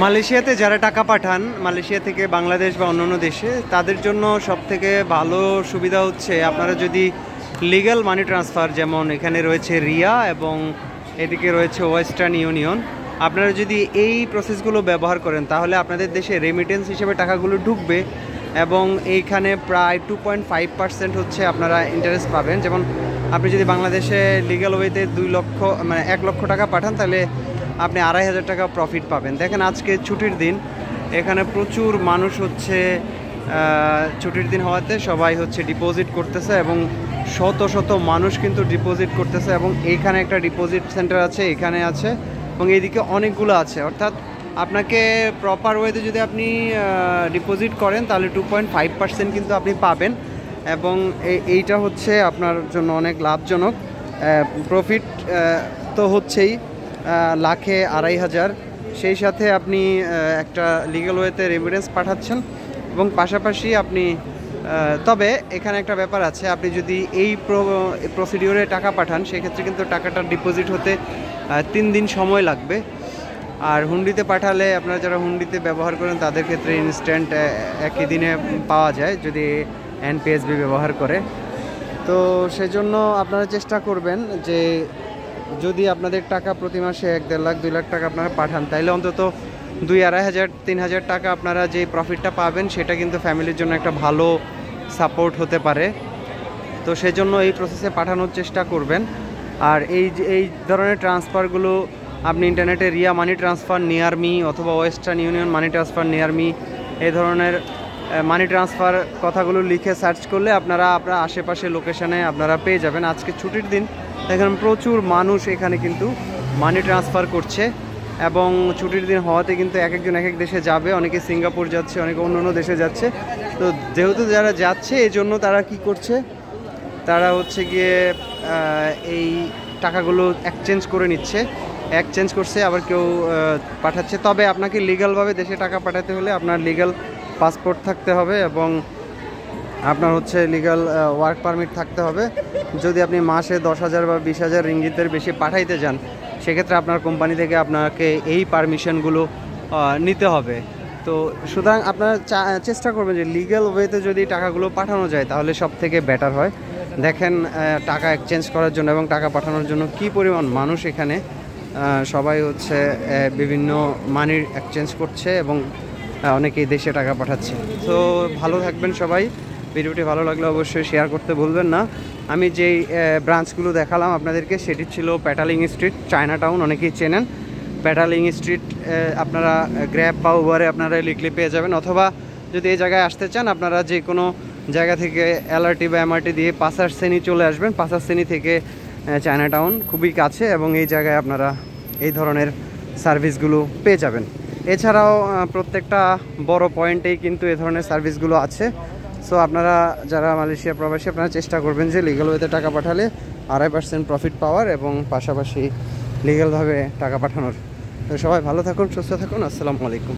মালয়েশিয়াতে যারা টাকা পাঠান মালয়েশিয়া থেকে বাংলাদেশ বা অন্যান্য দেশে, তাদের জন্য সবথেকে ভালো সুবিধা হচ্ছে আপনারা যদি লিগ্যাল মানি ট্রান্সফার, যেমন এখানে রয়েছে রিয়া এবং এদিকে রয়েছে ওয়েস্টার্ন ইউনিয়ন, আপনারা যদি এই প্রসেসগুলো ব্যবহার করেন তাহলে আপনাদের দেশে রেমিটেন্স হিসেবে টাকাগুলো ঢুকবে এবং এইখানে প্রায় 2.5% হচ্ছে আপনারা ইন্টারেস্ট পাবেন। যেমন আপনি যদি বাংলাদেশে লিগ্যাল ওয়েতে 1 লক্ষ টাকা পাঠান তাহলে আপনি 2,500 টাকা প্রফিট পাবেন। দেখেন আজকে ছুটির দিন, এখানে প্রচুর মানুষ হচ্ছে ছুটির দিন হওয়াতে সবাই হচ্ছে ডিপোজিট করতেছে এবং শত শত মানুষ কিন্তু ডিপোজিট করতেছে এবং এইখানে একটা ডিপোজিট সেন্টার আছে, এখানে আছে এবং এইদিকে অনেকগুলো আছে। অর্থাৎ আপনাকে প্রপার ওয়েতে যদি আপনি ডিপোজিট করেন তাহলে 2.5% কিন্তু আপনি পাবেন এবং এইটা হচ্ছে আপনার জন্য অনেক লাভজনক। প্রফিট তো হচ্ছেই লাখে 2,500, সেই সাথে আপনি একটা লিগ্যাল ওয়েতে রেমিটেন্স পাঠাচ্ছেন এবং পাশাপাশি আপনি তবে এখানে একটা ব্যাপার আছে, আপনি যদি এই প্রসিডিওরে টাকা পাঠান সেক্ষেত্রে কিন্তু টাকাটা ডিপোজিট হতে 3 দিন সময় লাগবে। আর হুন্ডিতে পাঠালে আপনারা যারা হুন্ডিতে ব্যবহার করেন তাদের ক্ষেত্রে ইনস্ট্যান্ট একই দিনে পাওয়া যায় যদি এনপিএসবি ব্যবহার করে। তো সেজন্য আপনারা চেষ্টা করবেন যে যদি আপনাদের টাকা প্রতি মাসে 1-1.5 লাখ 2 লাখ টাকা আপনারা পাঠান তাহলে অন্তত 2,000-2,500-3,000 টাকা আপনারা যে প্রফিটটা পাবেন সেটা কিন্তু ফ্যামিলির জন্য একটা ভালো সাপোর্ট হতে পারে। তো সেজন্য এই প্রসেসে পাঠানোর চেষ্টা করবেন। আর এই ধরনের ট্রান্সফারগুলো আপনি ইন্টারনেটে Ria money transfer near me অথবা Western Union money transfer near me এই ধরনের মানি ট্রান্সফার কথাগুলো লিখে সার্চ করলে আপনারা আপনার আশেপাশে লোকেশানে আপনারা পেয়ে যাবেন। আজকে ছুটির দিন, এখানে প্রচুর মানুষ এখানে কিন্তু মানি ট্রান্সফার করছে এবং ছুটির দিন হওয়াতে কিন্তু এক একজন এক এক দেশে যাবে, অনেকে সিঙ্গাপুর যাচ্ছে, অনেকে অন্য দেশে যাচ্ছে। তো যেহেতু যারা যাচ্ছে এই জন্য তারা কি করছে, তারা হচ্ছে গিয়ে এই টাকাগুলো এক্সচেঞ্জ করে নিচ্ছে, এক্সচেঞ্জ করছে, আবার কেউ পাঠাচ্ছে। তবে আপনাকে লিগ্যালভাবে দেশে টাকা পাঠাতে হলে আপনার লিগ্যাল পাসপোর্ট থাকতে হবে এবং আপনার হচ্ছে লিগ্যাল ওয়ার্ক পারমিট থাকতে হবে। যদি আপনি মাসে 10,000 বা 20,000 রিঙ্গিতের বেশি পাঠাইতে যান সেক্ষেত্রে আপনার কোম্পানি থেকে আপনাকে এই পারমিশনগুলো নিতে হবে। তো সুতরাং আপনারা চেষ্টা করবেন যে লিগ্যাল ওয়েতে যদি টাকাগুলো পাঠানো যায় তাহলে সব থেকে বেটার হয়। দেখেন টাকা এক্সচেঞ্জ করার জন্য এবং টাকা পাঠানোর জন্য কি পরিমাণ মানুষ এখানে সবাই হচ্ছে বিভিন্ন মানির এক্সচেঞ্জ করছে এবং অনেকেই দেশে টাকা পাঠাচ্ছে। তো ভালো থাকবেন সবাই। ভিডিওটি ভালো লাগলে অবশ্যই শেয়ার করতে ভুলবেন না। আমি যেই ব্রাঞ্চগুলো দেখালাম আপনাদেরকে সেটি ছিল প্যাটালিং স্ট্রিট, চায়না টাউন, অনেকেই চেনেন। প্যাটালিং স্ট্রিট আপনারা গ্র্যাব বা উবারে আপনারা লিখলে পেয়ে যাবেন, অথবা যদি এই জায়গায় আসতে চান আপনারা যে কোনো জায়গা থেকে এলআরটি বা এমআরটি দিয়ে পাসারশ্রেণী চলে আসবেন। পাসারশ্রেণী থেকে চায়না টাউন খুবই কাছে এবং এই জায়গায় আপনারা এই ধরনের সার্ভিসগুলো পেয়ে যাবেন। এছাড়াও প্রত্যেকটা বড় পয়েন্টেই কিন্তু এই ধরনের সার্ভিসগুলো আছে। সো আপনারা যারা মালয়েশিয়া প্রবাসী আপনারা চেষ্টা করবেন যে লিগ্যাল ওয়েতে টাকা পাঠালে 2.5% প্রফিট পাওয়ার এবং পাশাপাশি লিগ্যালভাবে টাকা পাঠানোর। তো সবাই ভালো থাকুন, সুস্থ থাকুন। আসসালামু আলাইকুম।